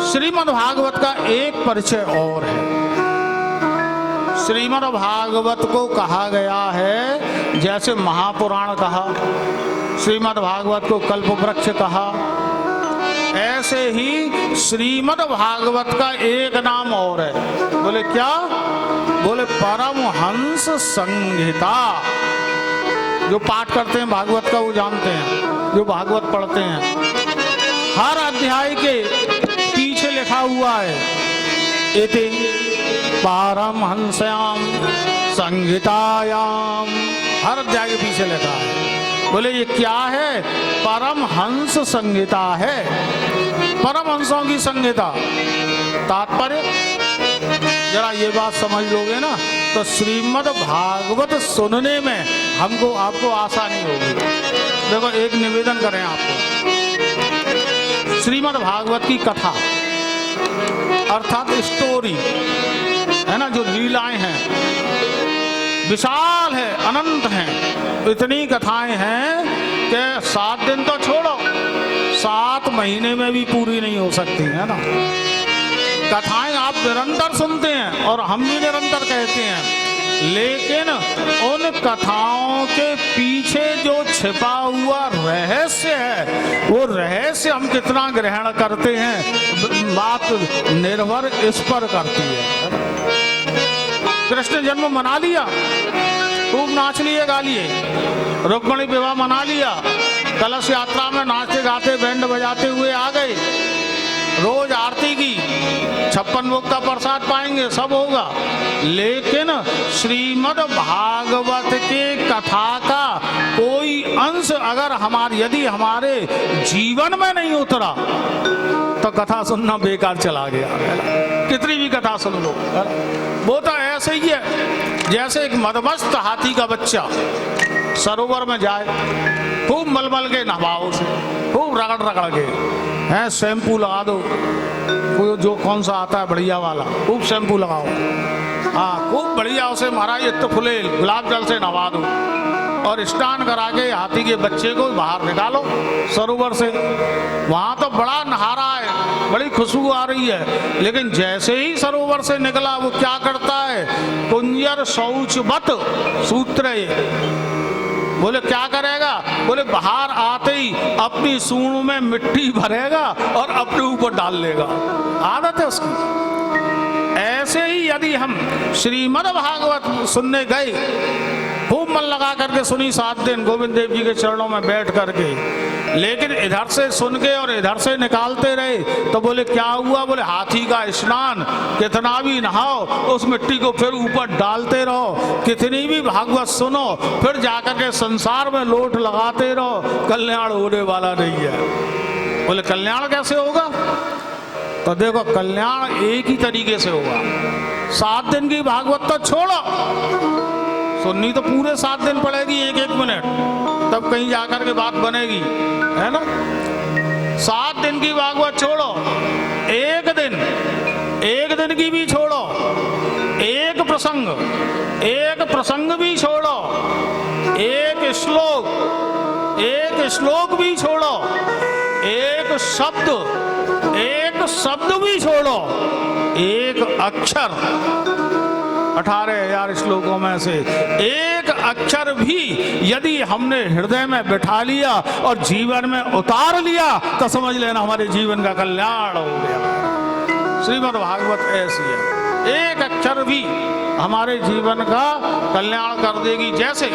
श्रीमद् भागवत का एक परिचय और है। श्रीमद् भागवत को कहा गया है, जैसे महापुराण कहा, श्रीमद् भागवत को कल्प वृक्ष कहा, ऐसे ही श्रीमद् भागवत का एक नाम और है। बोले क्या? बोले परमहंस संहिता। जो पाठ करते हैं भागवत का वो जानते हैं, जो भागवत पढ़ते हैं, हर अध्याय के पीछे लिखा हुआ है इति पारमहंस्याम संहितायाम, हर अध्याय के पीछे लिखा है। बोले ये क्या है? परमहंस संहिता है, परमहंसों की संहिता। तात्पर्य जरा ये बात समझ लोगे ना तो श्रीमद् भागवत सुनने में हमको आपको आसानी होगी। देखो एक निवेदन करें आपको, श्रीमद् भागवत की कथा अर्थात स्टोरी है ना, जो लीलाएं हैं विशाल है, अनंत हैं। इतनी कथाएं हैं कि 7 दिन तो छोड़ो, 7 महीने में भी पूरी नहीं हो सकती है ना। कथाएं आप निरंतर सुनते हैं और हम भी निरंतर कहते हैं, लेकिन उन कथाओं के पीछे जो छिपा हुआ रहस्य है, वो रहस्य हम कितना ग्रहण करते हैं, बात निर्भर इस पर करती है। कृष्ण जन्म मना लिया, खूब नाच लिए गा लिए, रुक्मिणी विवाह मना लिया, कलश यात्रा में नाचते गाते बैंड बजाते हुए आ गए, रोज आरती की, 56 भोग का प्रसाद पाएंगे, सब होगा। लेकिन श्रीमद् भागवत के कथा का कोई अंश अगर यदि हमारे जीवन में नहीं उतरा तो कथा सुनना बेकार चला गया। कितनी भी कथा सुन लो, वो तो ऐसे ही है जैसे एक मदमस्त हाथी का बच्चा सरोवर में जाए, खूब मलमल के नहाओ से, खूब रगड़ रगड़ के, हैं शैम्पू लगा दो, जो कौन सा आता है बढ़िया वाला, खूब शैम्पू लगाओ, हाँ खूब बढ़िया उसे महाराज इत्त फुले गुलाब जल से नहा दो और स्नान करा के हाथी के बच्चे को बाहर निकालो सरोवर से। वहां तो बड़ा नहा रहा है, बड़ी खुशबू आ रही है, लेकिन जैसे ही सरोवर से निकला वो क्या करता है? कुंजर शौचवत सूत्र। बोले क्या करेगा? बोले बाहर आते ही अपनी सूंड में मिट्टी भरेगा और अपने ऊपर डाल लेगा, आदत है उसकी। ऐसे ही यदि हम श्रीमद् भागवत सुनने गए, खूब मन लगा करके सुनी 7 दिन गोविंद देव जी के चरणों में बैठ करके, लेकिन इधर से सुन के और इधर से निकालते रहे तो बोले क्या हुआ? बोले हाथी का स्नान, कितना भी नहाओ उस मिट्टी को फिर ऊपर डालते रहो, कितनी भी भागवत सुनो फिर जाकर के संसार में लोट लगाते रहो, कल्याण होने वाला नहीं है। बोले कल्याण कैसे होगा? तो देखो कल्याण एक ही तरीके से होगा। 7 दिन की भागवत तो छोड़ो, सुननी तो पूरे 7 दिन पड़ेगी, 1-1 मिनट, तब कहीं जाकर के बात बनेगी, है ना। 7 दिन की भागवत छोड़ो, एक दिन की भी छोड़ो, एक प्रसंग भी छोड़ो, एक श्लोक भी छोड़ो, एक शब्द भी छोड़ो, एक अक्षर, 18,000 श्लोकों में से एक अक्षर भी यदि हमने हृदय में बिठा लिया और जीवन में उतार लिया तो समझ लेना हमारे जीवन का कल्याण हो गया। श्रीमद् भागवत ऐसी है, एक अक्षर भी हमारे जीवन का कल्याण कर देगी। जैसे